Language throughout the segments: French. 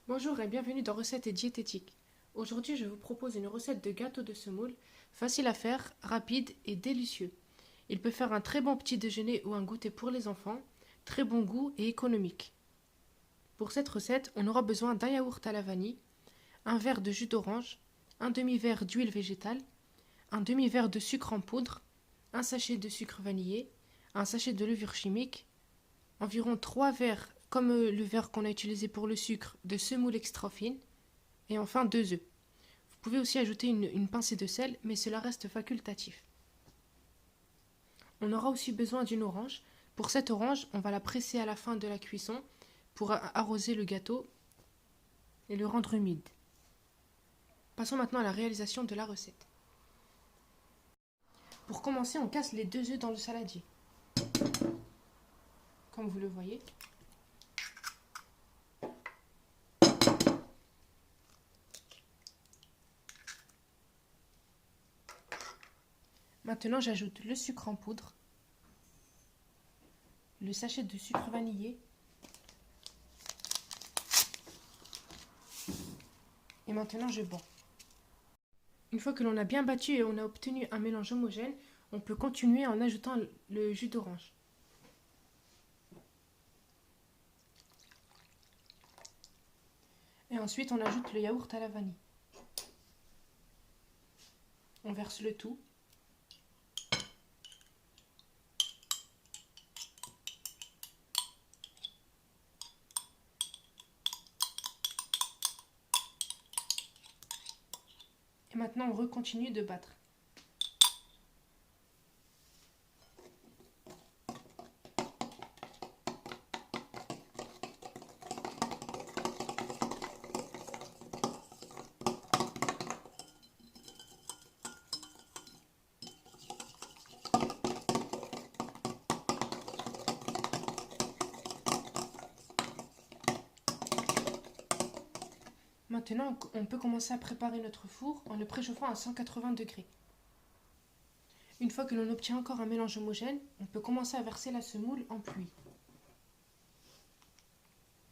Bonjour et bienvenue dans Recettes et Diététique. Aujourd'hui, je vous propose une recette de gâteau de semoule, facile à faire, rapide et délicieux. Il peut faire un très bon petit déjeuner ou un goûter pour les enfants, très bon goût et économique. Pour cette recette, on aura besoin d'un yaourt à la vanille, un verre de jus d'orange, un demi-verre d'huile végétale, un demi-verre de sucre en poudre, un sachet de sucre vanillé, un sachet de levure chimique, environ 3 verres, comme le verre qu'on a utilisé pour le sucre, de semoule extra fine, et enfin 2 œufs. Vous pouvez aussi ajouter une pincée de sel, mais cela reste facultatif. On aura aussi besoin d'une orange. Pour cette orange, on va la presser à la fin de la cuisson pour arroser le gâteau et le rendre humide. Passons maintenant à la réalisation de la recette. Pour commencer, on casse les 2 œufs dans le saladier, comme vous le voyez. Maintenant, j'ajoute le sucre en poudre, le sachet de sucre vanillé et maintenant je bats. Une fois que l'on a bien battu et on a obtenu un mélange homogène, on peut continuer en ajoutant le jus d'orange. Et ensuite, on ajoute le yaourt à la vanille. On verse le tout. Et maintenant, on recontinue de battre. Maintenant, on peut commencer à préparer notre four en le préchauffant à 180 degrés. Une fois que l'on obtient encore un mélange homogène, on peut commencer à verser la semoule en pluie.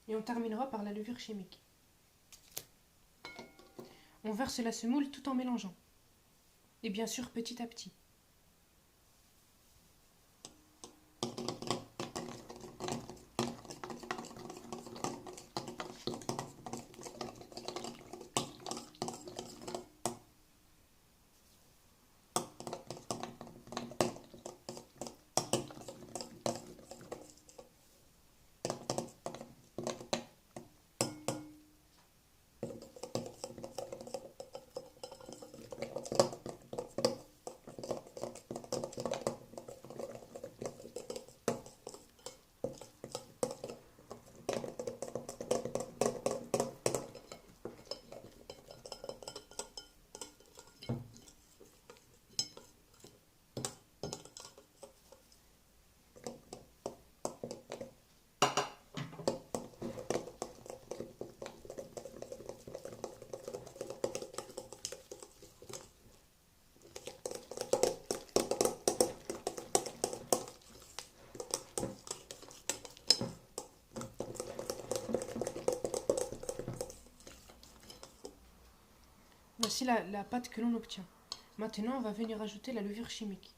Et on terminera par la levure chimique. On verse la semoule tout en mélangeant. Et bien sûr petit à petit. Voici la pâte que l'on obtient. Maintenant, on va venir ajouter la levure chimique.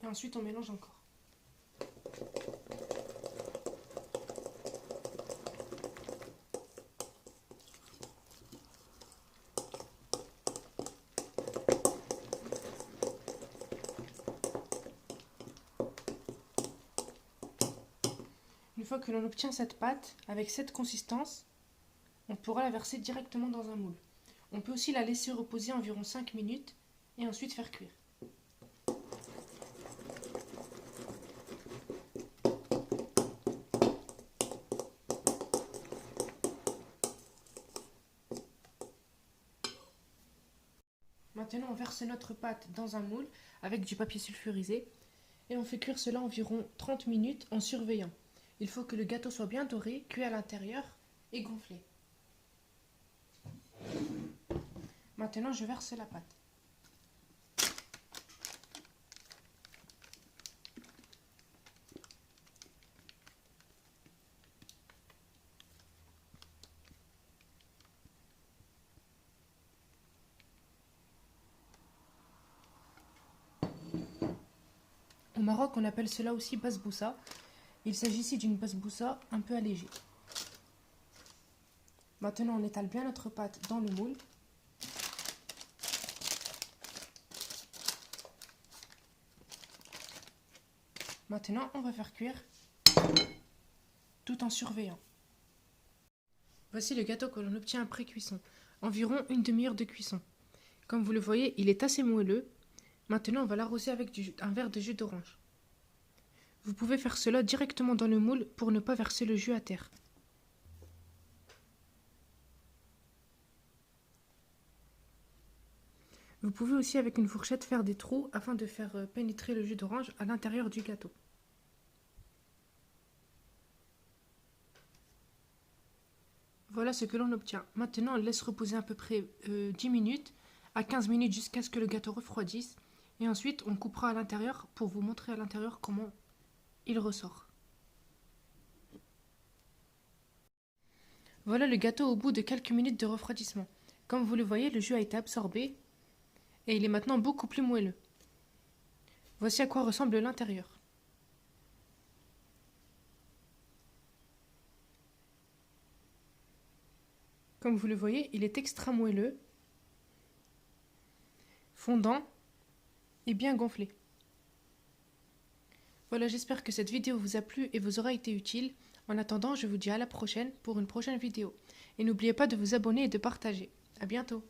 Et ensuite, on mélange encore. Une fois que l'on obtient cette pâte, avec cette consistance, on pourra la verser directement dans un moule. On peut aussi la laisser reposer environ 5 minutes et ensuite faire cuire. Maintenant, on verse notre pâte dans un moule avec du papier sulfurisé et on fait cuire cela environ 30 minutes en surveillant. Il faut que le gâteau soit bien doré, cuit à l'intérieur et gonflé. Maintenant, je verse la pâte. Maroc, on appelle cela aussi basboussa. Il s'agit ici d'une basboussa un peu allégée. Maintenant, on étale bien notre pâte dans le moule. Maintenant, on va faire cuire tout en surveillant. Voici le gâteau que l'on obtient après cuisson. Environ une demi-heure de cuisson. Comme vous le voyez, il est assez moelleux. Maintenant, on va l'arroser avec un verre de jus d'orange. Vous pouvez faire cela directement dans le moule pour ne pas verser le jus à terre. Vous pouvez aussi avec une fourchette faire des trous afin de faire pénétrer le jus d'orange à l'intérieur du gâteau. Voilà ce que l'on obtient. Maintenant, on laisse reposer à peu près 10 minutes à 15 minutes jusqu'à ce que le gâteau refroidisse. Et ensuite, on coupera à l'intérieur pour vous montrer à l'intérieur comment il ressort. Voilà le gâteau au bout de quelques minutes de refroidissement. Comme vous le voyez, le jus a été absorbé et il est maintenant beaucoup plus moelleux. Voici à quoi ressemble l'intérieur. Comme vous le voyez, il est extra moelleux, fondant et bien gonflé. Voilà, j'espère que cette vidéo vous a plu et vous aura été utile. En attendant, je vous dis à la prochaine pour une prochaine vidéo. Et n'oubliez pas de vous abonner et de partager. À bientôt.